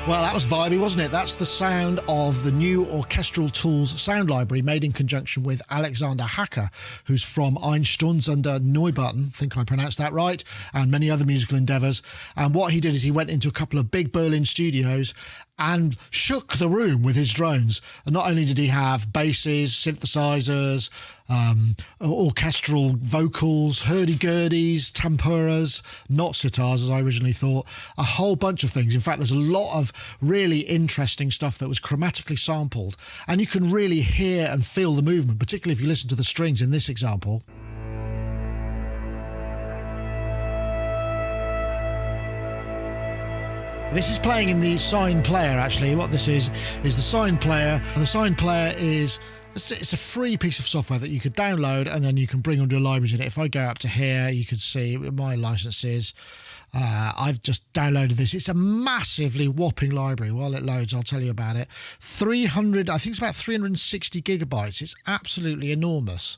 Well, that was vibey, wasn't it? That's the sound of the new Orchestral Tools sound library made in conjunction with Alexander Hacke, who's from Einstürzende Neubauten, I think I pronounced that right, and many other musical endeavours. And what he did is he went into a couple of big Berlin studios and shook the room with his drones. And not only did he have basses, synthesizers, orchestral vocals, hurdy-gurdies, tanpuras, not sitars as I originally thought, a whole bunch of things. In fact, there's a lot of really interesting stuff that was chromatically sampled, and you can really hear and feel the movement, particularly if you listen to the strings in this example. This is playing in the Sine player, actually. What this is the Sine player. And the Sine player is, it's a free piece of software that you could download and then you can bring onto your libraries in it. If I go up to here, you can see my licenses. I've just downloaded this. It's a massively whopping library. While it loads, I'll tell you about it. 300, I think it's about 360 gigabytes. It's absolutely enormous.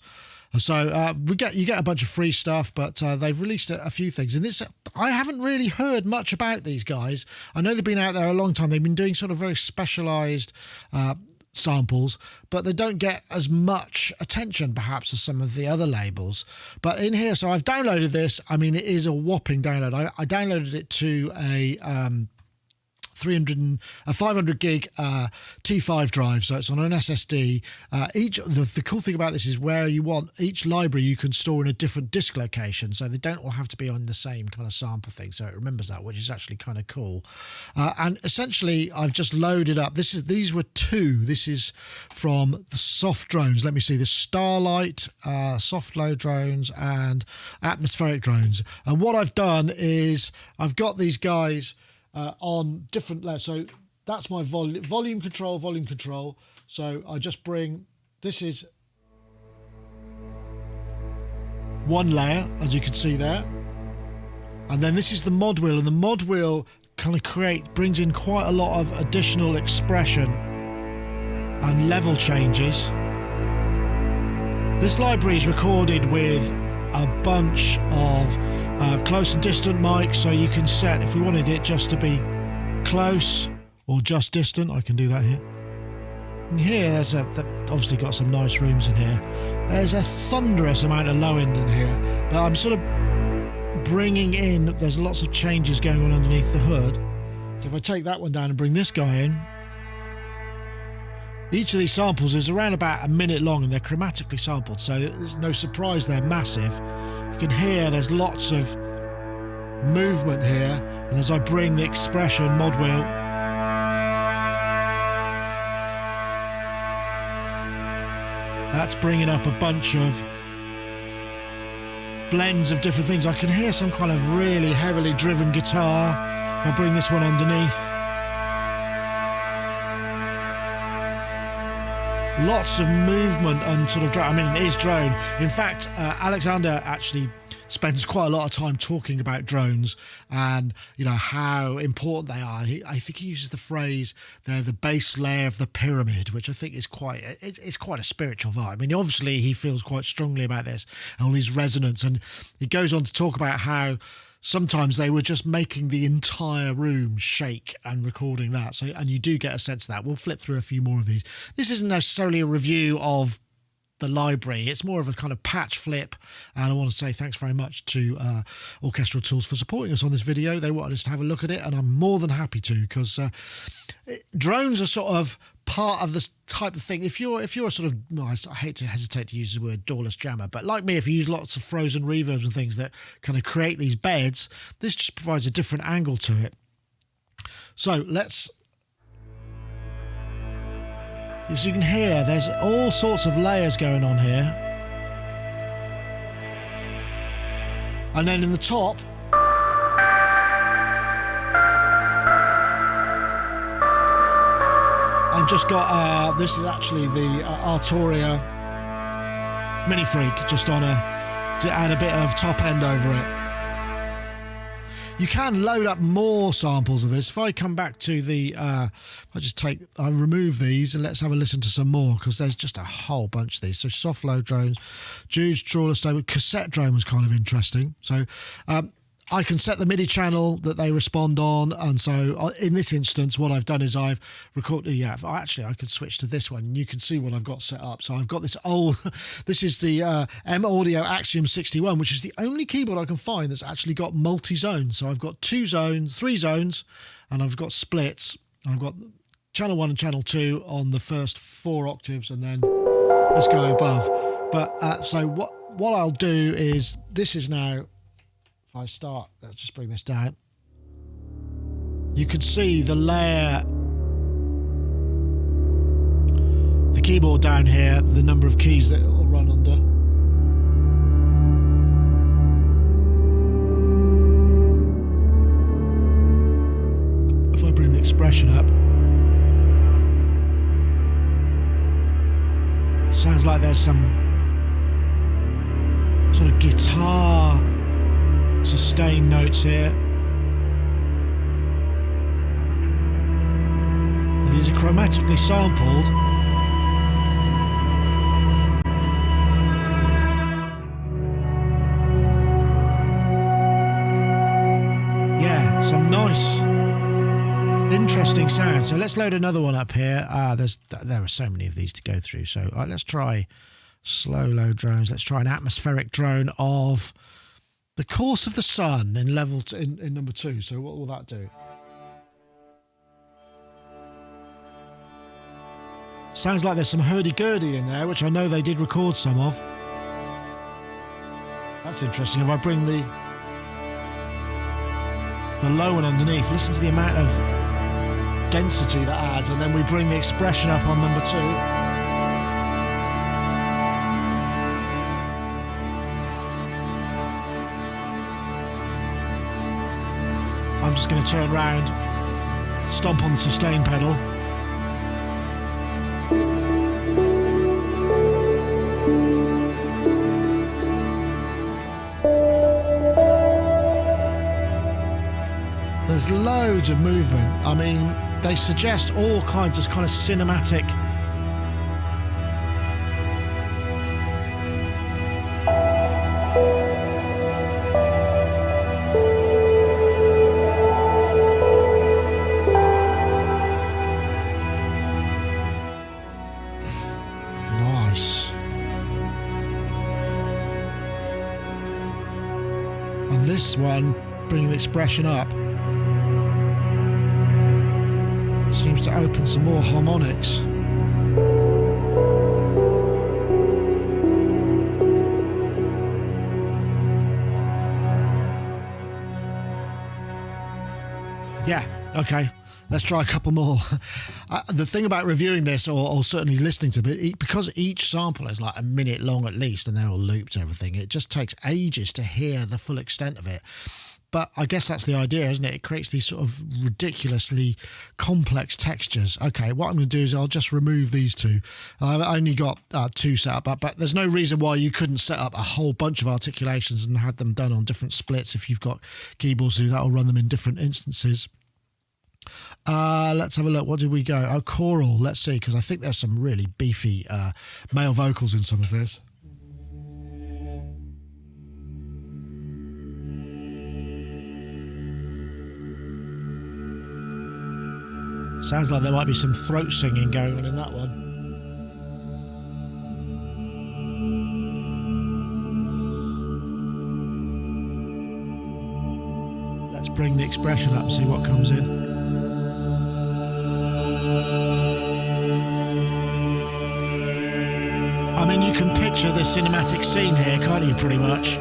So you get a bunch of free stuff, but they've released a few things. And this, I haven't really heard much about these guys. I know they've been out there a long time. They've been doing sort of very specialised samples, but they don't get as much attention perhaps as some of the other labels. But in here, so I've downloaded this. I mean, it is a whopping download. I downloaded it to a 500 gig T5 drive, so it's on an SSD. The cool thing about this is where you want each library you can store in a different disk location, so they don't all have to be on the same kind of sample thing, so it remembers that, which is actually kind of cool. And essentially I've just loaded up, these were two. This is from the soft drones. Let me see, the Starlight, soft low drones and atmospheric drones. And what I've done is I've got these guys on different layers. So that's my volume control. So I just bring, this is one layer, as you can see there. And then this is the mod wheel, and the mod wheel kind of brings in quite a lot of additional expression and level changes. This library is recorded with a bunch of close and distant mics, so you can set, if we wanted it just to be close or just distant, I can do that here. And here, they've obviously got some nice rooms in here. There's a thunderous amount of low end in here, but I'm sort of bringing in, there's lots of changes going on underneath the hood. So if I take that one down and bring this guy in, each of these samples is around about a minute long and they're chromatically sampled, so there's no surprise they're massive. You can hear there's lots of movement here, and as I bring the expression mod wheel, that's bringing up a bunch of blends of different things. I can hear some kind of really heavily driven guitar. I'll bring this one underneath. Lots of movement and sort of drone. I mean, it is drone. In fact, Alexander actually spends quite a lot of time talking about drones and, you know, how important they are. I think he uses the phrase, they're the base layer of the pyramid, which I think is it's quite a spiritual vibe. I mean, obviously he feels quite strongly about this and all these resonance. And he goes on to talk about how sometimes they were just making the entire room shake and recording that. So, and you do get a sense of that. We'll flip through a few more of these. This isn't necessarily a review of the library. It's more of a kind of patch flip. And I want to say thanks very much to Orchestral Tools for supporting us on this video. They wanted us to have a look at it, and I'm more than happy to, because drones are sort of part of this type of thing. If you're a sort of, well, I hesitate to use the word doorless jammer, but like me, if you use lots of frozen reverbs and things that kind of create these beds, this just provides a different angle to it. So let's, as you can hear, there's all sorts of layers going on here. And then in the top, I've just got, this is actually the Arturia Mini Freak, just on to add a bit of top end over it. You can load up more samples of this. If I come back to the, I remove these and let's have a listen to some more, because there's just a whole bunch of these. So soft load drones, Jude's trawler stable, cassette drone was kind of interesting. So I can set the MIDI channel that they respond on, and so in this instance what I've done is I've recorded, actually I could switch to this one and you can see what I've got set up. So I've got this old, this is the M Audio Axiom 61, which is the only keyboard I can find that's actually got multi-zones. So I've got 2 zones, 3 zones, and I've got splits. I've got channel 1 and channel 2 on the first 4 octaves, and then let's go above. But so what I'll do is, this is now, if I start, let's just bring this down. You can see the layer, the keyboard down here, the number of keys that it will run under. If I bring the expression up, it sounds like there's some sort of guitar sustain notes here. And these are chromatically sampled. Yeah, some nice, interesting sound. So let's load another one up here. There are so many of these to go through. So let's try slow load drones. Let's try an atmospheric drone of The Course of the Sun in in number 2. So what will that do? Sounds like there's some hurdy-gurdy in there, which I know they did record some of. That's interesting. If I bring the low one underneath, listen to the amount of density that adds, and then we bring the expression up on number 2. I'm just going to turn around, stomp on the sustain pedal. There's loads of movement. I mean, they suggest all kinds of kind of cinematic . This one, bringing the expression up, seems to open some more harmonics. Yeah, okay. Let's try a couple more. The thing about reviewing this, or certainly listening to it, because each sample is like a minute long at least, and they're all looped and everything, it just takes ages to hear the full extent of it. But I guess that's the idea, isn't it? It creates these sort of ridiculously complex textures. Okay, what I'm going to do is I'll just remove these 2. I've only got 2 set up, but there's no reason why you couldn't set up a whole bunch of articulations and had them done on different splits if you've got keyboards to do that, or run them in different instances. Let's have a look. What did we go? Oh, choral. Let's see, because I think there's some really beefy male vocals in some of this. Sounds like there might be some throat singing going on in that one. Let's bring the expression up and see what comes in. I mean, you can picture the cinematic scene here, can't you, pretty much?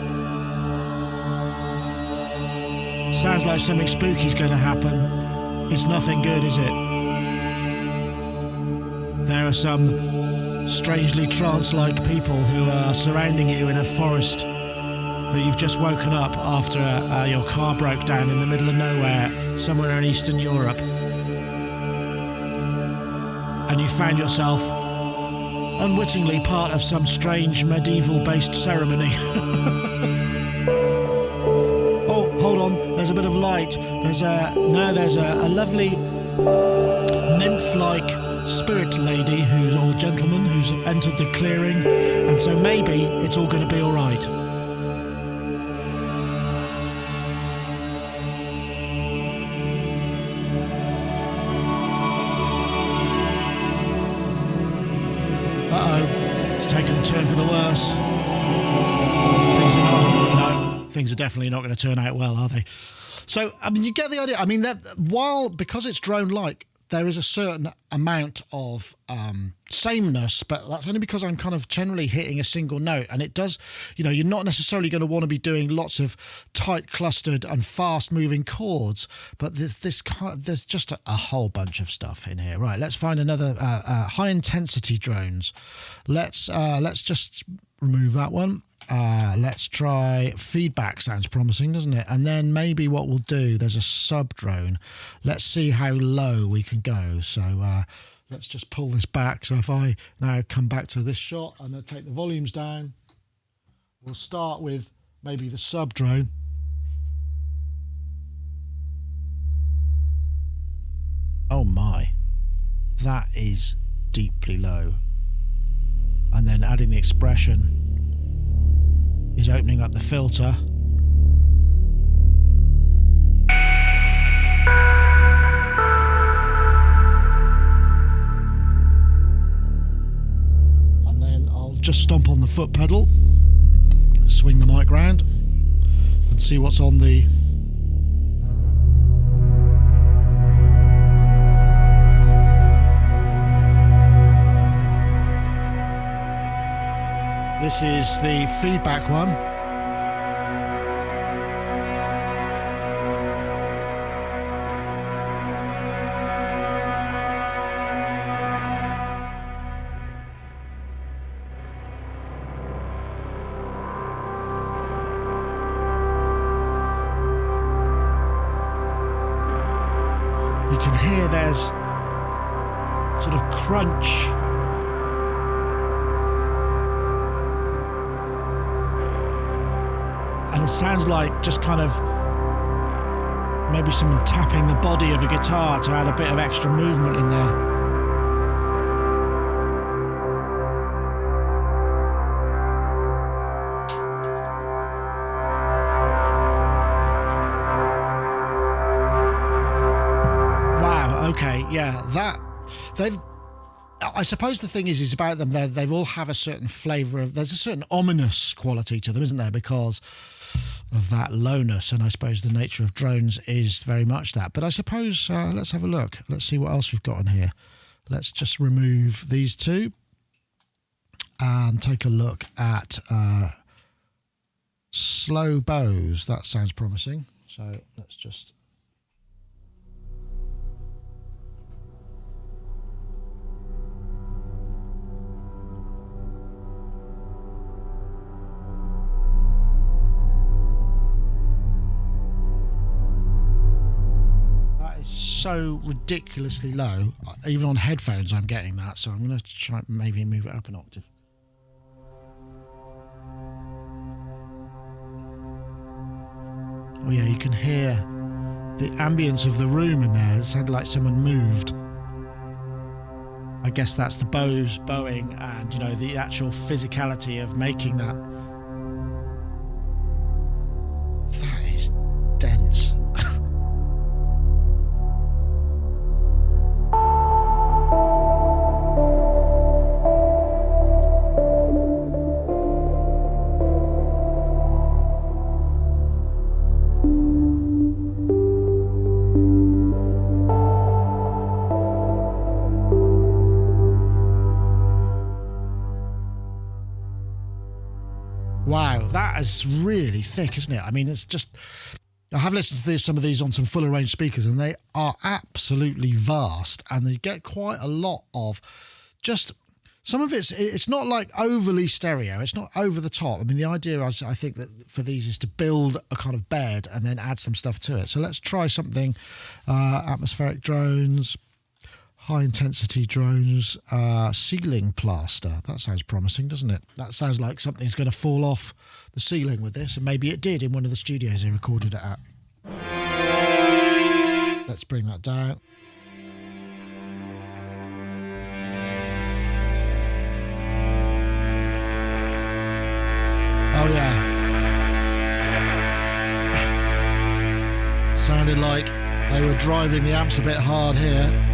Sounds like something spooky's going to happen. It's nothing good, is it? There are some strangely trance-like people who are surrounding you in a forest that you've just woken up after your car broke down in the middle of nowhere, somewhere in Eastern Europe. And you found yourself unwittingly part of some strange medieval-based ceremony. Oh, hold on, there's a bit of light. There's a lovely nymph-like spirit lady or gentleman who's entered the clearing, and so maybe it's all going to be all right. It's taken a turn for the worse. Things are definitely not going to turn out well, are they? So, I mean, you get the idea. I mean, because it's drone-like, there is a certain amount of sameness, but that's only because I'm kind of generally hitting a single note, and it does, you're not necessarily going to want to be doing lots of tight clustered and fast moving chords, but there's just a whole bunch of stuff in here. Right, let's find another high intensity drones. Let's just remove that one. Let's try feedback. Sounds promising, doesn't it? And then maybe what we'll do, there's a sub drone. Let's see how low we can go. So let's just pull this back. So if I now come back to this shot and I take the volumes down, we'll start with maybe the sub drone. Oh my, that is deeply low. And then adding the expression is opening up the filter. And then I'll just stomp on the foot pedal, swing the mic round and see what's on the This is the feedback one. You can hear there's sort of crunch. And it sounds like just kind of maybe someone tapping the body of a guitar to add a bit of extra movement in there. Wow, okay, yeah, I suppose the thing is about them, they all have a certain flavour of, there's a certain ominous quality to them, isn't there, because of that lowness, and I suppose the nature of drones is very much that. But I suppose, let's have a look. Let's see what else we've got in here. Let's just remove these two and take a look at slow bows. That sounds promising. So let's just... so ridiculously low, even on headphones I'm getting that, so I'm going to try maybe move it up an octave. Oh yeah, you can hear the ambience of the room in there. It sounded like someone moved. I guess that's the bows bowing and the actual physicality of making that. That is dense. Wow, that is really thick, isn't it? I mean, it's just... I have listened to some of these on some full range speakers, and they are absolutely vast, and they get quite a lot of just... Some of it's not like overly stereo. It's not over the top. I mean, the idea is, I think, that for these is to build a kind of bed and then add some stuff to it. So let's try something. Atmospheric drones, High intensity drones, ceiling plaster. That sounds promising, doesn't it? That sounds like something's going to fall off the ceiling with this, and maybe it did in one of the studios they recorded it at. Let's bring that down. Oh yeah. Sounded like they were driving the amps a bit hard here.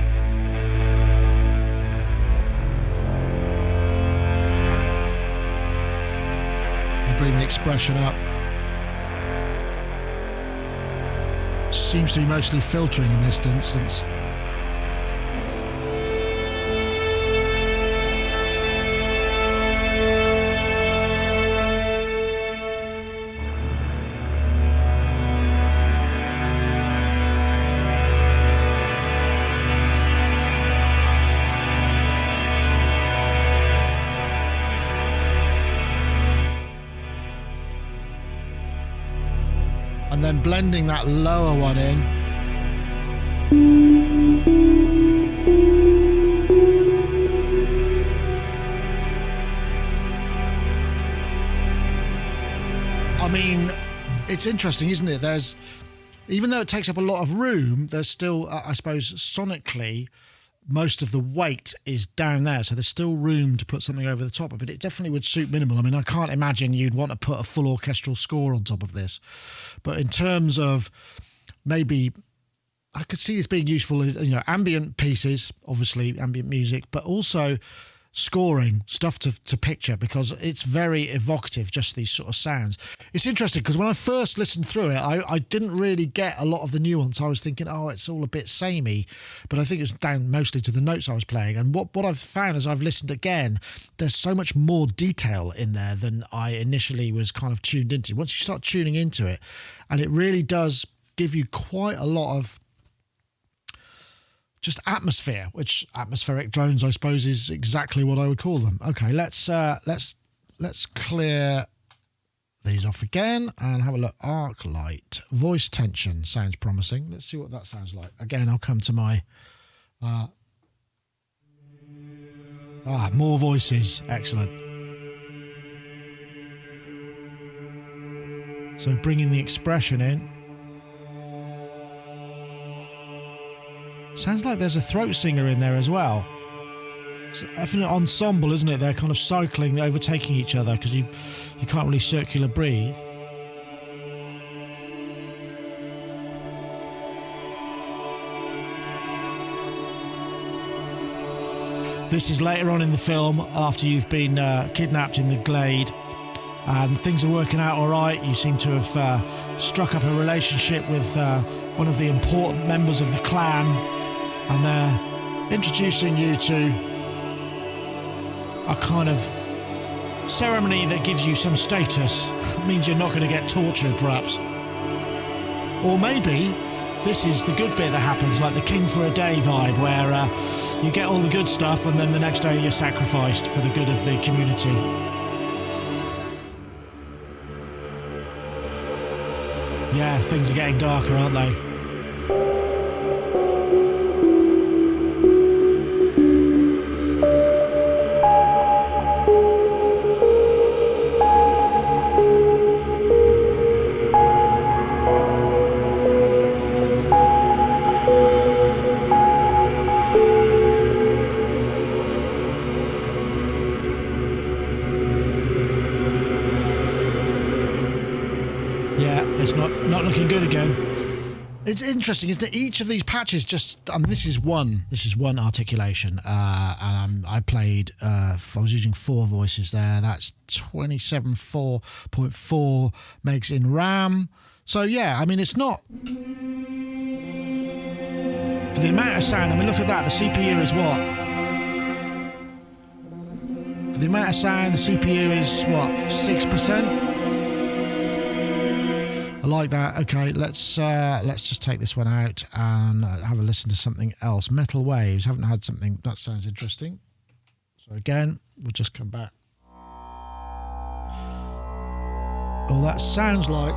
Bring the expression up. Seems to be mostly filtering in this instance. And then blending that lower one in. I mean, it's interesting, isn't it? There's, even though it takes up a lot of room, there's still, I suppose, sonically, most of the weight is down there, so there's still room to put something over the top of it. It definitely would suit minimal. I mean, I can't imagine you'd want to put a full orchestral score on top of this. But in terms of maybe, I could see this being useful as, you know, ambient pieces, obviously ambient music, but also scoring stuff to picture, because it's very evocative, just these sort of sounds. It's interesting because when I first listened through it, I didn't really get a lot of the nuance. I was thinking, oh, it's all a bit samey, but I think it was down mostly to the notes I was playing. And what I've found as I've listened again, there's so much more detail in there than I initially was kind of tuned into. Once you start tuning into it, and it really does give you quite a lot of just atmosphere, which atmospheric drones, I suppose, is exactly what I would call them. Okay, let's clear these off again and have a look. Arc light, voice tension sounds promising. Let's see what that sounds like. Again, I'll come to my more voices. Excellent. So bringing the expression in. Sounds like there's a throat singer in there as well. It's a definite ensemble, isn't it? They're kind of cycling, overtaking each other, because you can't really circular breathe. This is later on in the film, after you've been kidnapped in the glade, and things are working out all right. You seem to have struck up a relationship with one of the important members of the clan. And they're introducing you to a kind of ceremony that gives you some status. It means you're not going to get tortured, perhaps. Or maybe this is the good bit that happens, like the king for a day vibe, where you get all the good stuff and then the next day you're sacrificed for the good of the community. Yeah, things are getting darker, aren't they? Not looking good again. It's interesting, isn't it? Each of these patches just, this is one articulation, and I played, I was using 4 voices there. That's 27.4 megs in RAM. So yeah, I mean, it's not, for the amount of sound, I mean, look at that, the CPU is what? For the amount of sound, the CPU is what, 6%? I like that. Okay, let's just take this one out and have a listen to something else. Metal Waves. Haven't had something that sounds interesting. So again, we'll just come back. Oh, that sounds like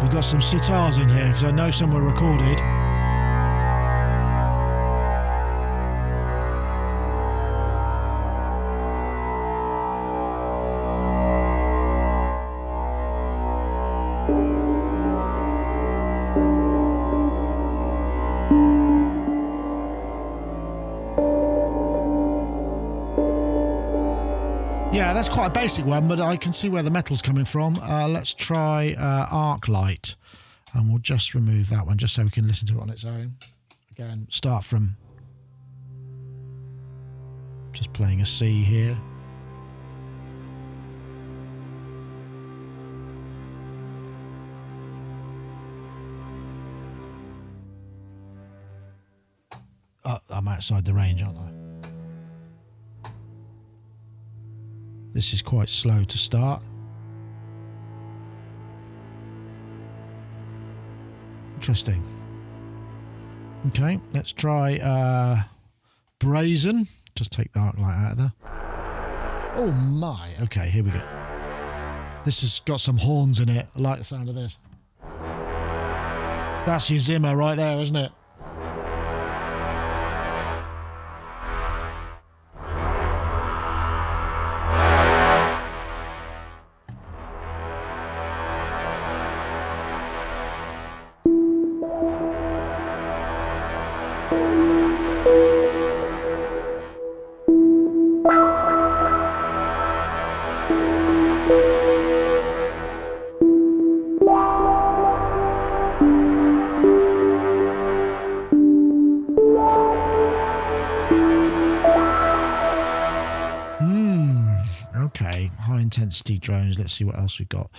we've got some sitars in here, because I know some were recorded. Yeah, that's quite a basic one, but I can see where the metal's coming from. Let's try arc light, and we'll just remove that one just so we can listen to it on its own. Again, start from just playing a C here. Oh, I'm outside the range, aren't I? This is quite slow to start. Interesting. Okay, let's try brazen. Just take the arc light out of there. Oh my, okay, here we go. This has got some horns in it. I like the sound of this. That's your Zimmer right there, isn't it? Okay, high intensity drones. Let's see what else we've got.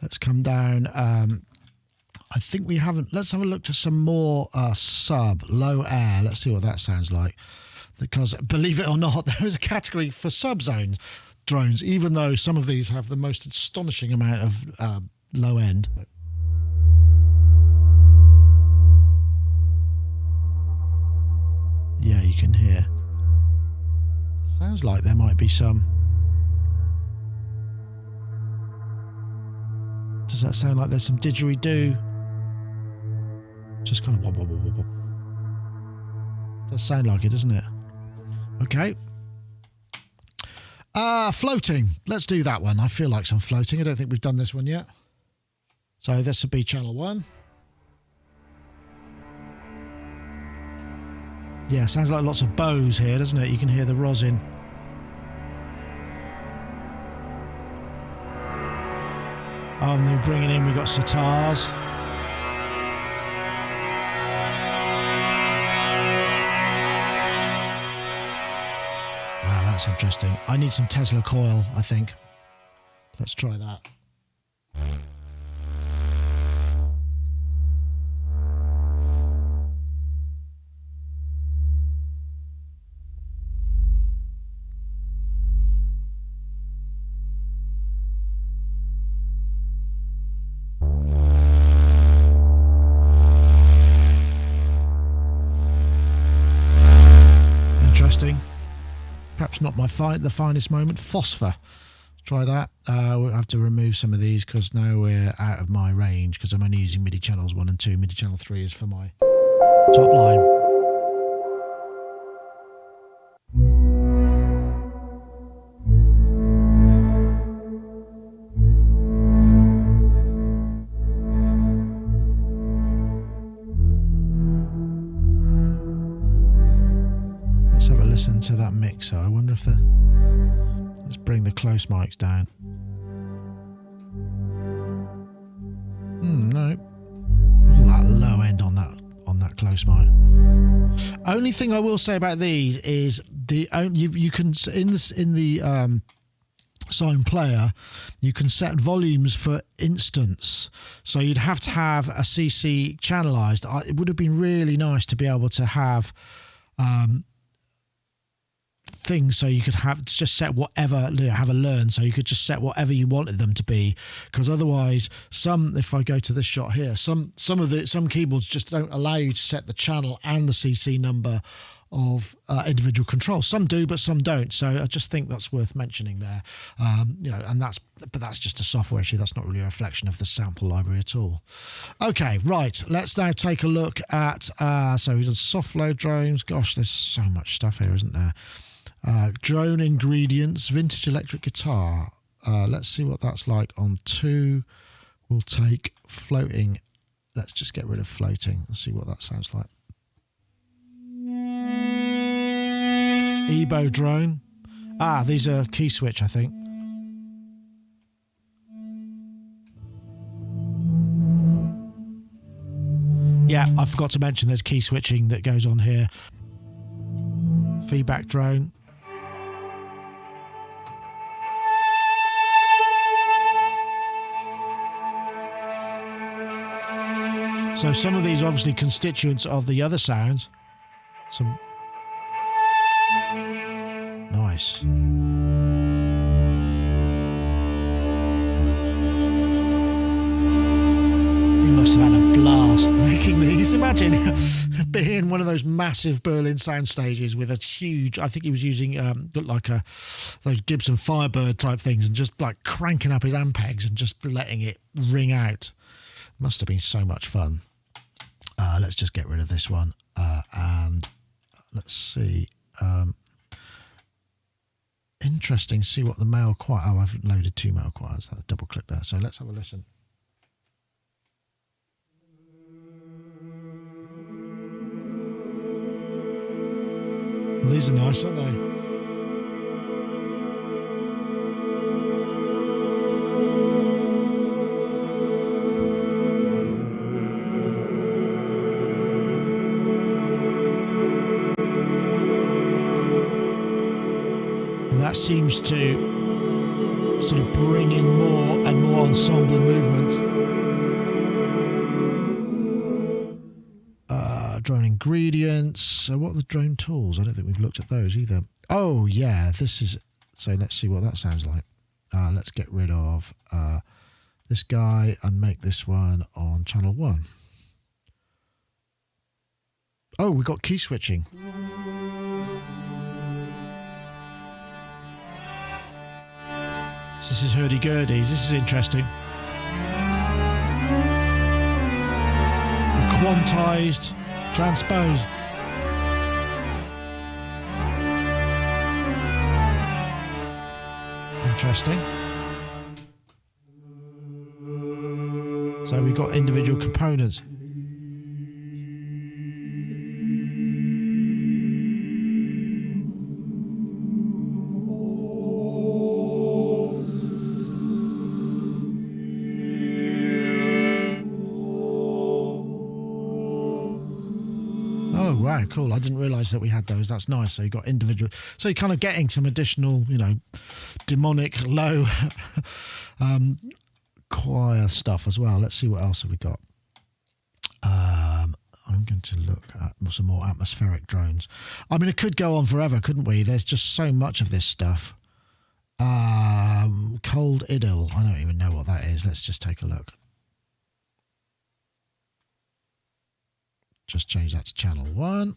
Let's come down. I think we haven't. Let's have a look to some more sub low air. Let's see what that sounds like. Because believe it or not, there is a category for subzones drones, even though some of these have the most astonishing amount of low end. Yeah, you can hear. Sounds like there might be some. Does that sound like there's some didgeridoo? Just kind of wop, wop, wop, wop. Does sound like it, doesn't it? Okay. Floating. Let's do that one. I feel like some floating. I don't think we've done this one yet. So this would be channel 1. Yeah, sounds like lots of bows here, doesn't it? You can hear the rosin. Oh, and then bringing in, we've got sitars. Wow, that's interesting. I need some Tesla coil, I think. Let's try that. Perhaps not the finest moment. Phosphor. Try that. We'll have to remove some of these because now we're out of my range because I'm only using MIDI channels 1 and 2. MIDI channel 3 is for my top line. Listen to that mixer. I wonder if let's bring the close mics down. No. All that low end on that close mic. Only thing I will say about these is you can in the Sine player you can set volumes for instance, so you'd have to have a CC channelized. It would have been really nice to be able to have things so you could have just set whatever, have a learn, so you could just set whatever you wanted them to be, because otherwise if I go to this shot here, some keyboards just don't allow you to set the channel and the CC number of individual controls. Some do, but some don't. So I just think that's worth mentioning there. And that's just a software issue. That's not really a reflection of the sample library at all. Okay, right. Let's now take a look at so we've done soft load drones. Gosh, there's so much stuff here, isn't there? Drone ingredients, vintage electric guitar. Let's see what that's like on 2. We'll take floating. Let's just get rid of floating and see what that sounds like. Ebow drone. Ah, these are key switch, I think. Yeah, I forgot to mention there's key switching that goes on here. Feedback drone. So some of these are obviously constituents of the other sounds. Some nice. He must have had a blast making these. Imagine being one of those massive Berlin sound stages with a huge, I think he was using looked like those Gibson Firebird type things, and just like cranking up his ampegs and just letting it ring out. Must have been so much fun. Let's just get rid of this one and let's see. Interesting. See what the male choir. Oh, I've loaded 2 male choirs. I'll double click there. So let's have a listen. Well, these are nice, aren't they? That seems to sort of bring in more and more ensemble movement. Drone ingredients. So what are the drone tools? I don't think we've looked at those either. Oh yeah, this is, so let's see what that sounds like. Let's get rid of this guy and make this one on channel 1. Oh, we got key switching. So this is hurdy-gurdies. This is interesting. A quantized transpose. Interesting. So we've got individual components. Wow, cool. I didn't realise that we had those. That's nice. So you got individual. So you're kind of getting some additional, you know, demonic low choir stuff as well. Let's see what else have we got. I'm going to look at some more atmospheric drones. I mean, it could go on forever, couldn't we? There's just so much of this stuff. Cold Idyll. I don't even know what that is. Let's just take a look. Just change that to channel 1.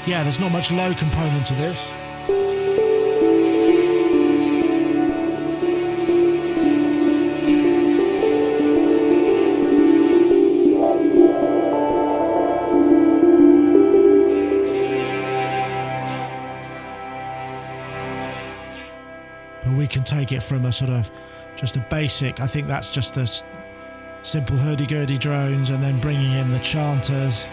Yeah, there's not much low component to this. We can take it from a sort of just a basic, I think that's just a simple hurdy-gurdy drones, and then bringing in the chanters.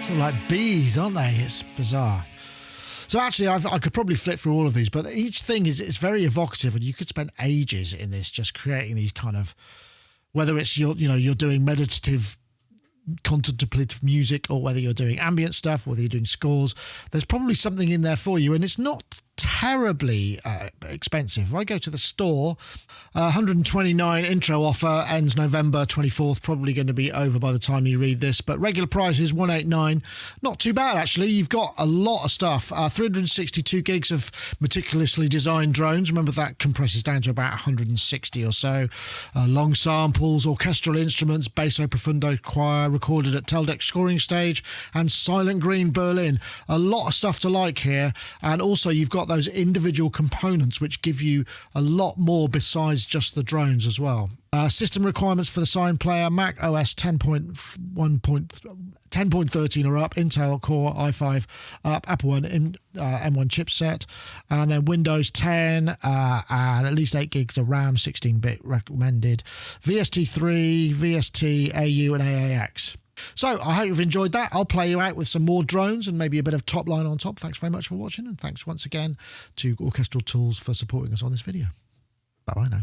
Sort of like bees, aren't they? It's bizarre. So actually, I could probably flip through all of these, but each thing it's very evocative, and you could spend ages in this just creating these kind of, whether it's you're doing meditative, contemplative music, or whether you're doing ambient stuff, whether you're doing scores. There's probably something in there for you, and it's not terribly expensive. If I go to the store, 129 intro offer, ends November 24th, probably going to be over by the time you read this, but regular price is 189. Not too bad, actually. You've got a lot of stuff. 362 gigs of meticulously designed drones. Remember, that compresses down to about 160 or so. Long samples, orchestral instruments, basso profundo choir, recorded at Teldex scoring stage, and Silent Green Berlin. A lot of stuff to like here, and also you've got those individual components which give you a lot more besides just the drones as well. System requirements for the Sine player: Mac OS 10.13 or up, Intel Core i5 up, Apple One M1 chipset, and then Windows 10 and at least 8 gigs of RAM, 16-bit recommended, VST3, VST, AU, and AAX. So I hope you've enjoyed that. I'll play you out with some more drones and maybe a bit of top line on top. Thanks very much for watching, and thanks once again to Orchestral Tools for supporting us on this video. Bye-bye now.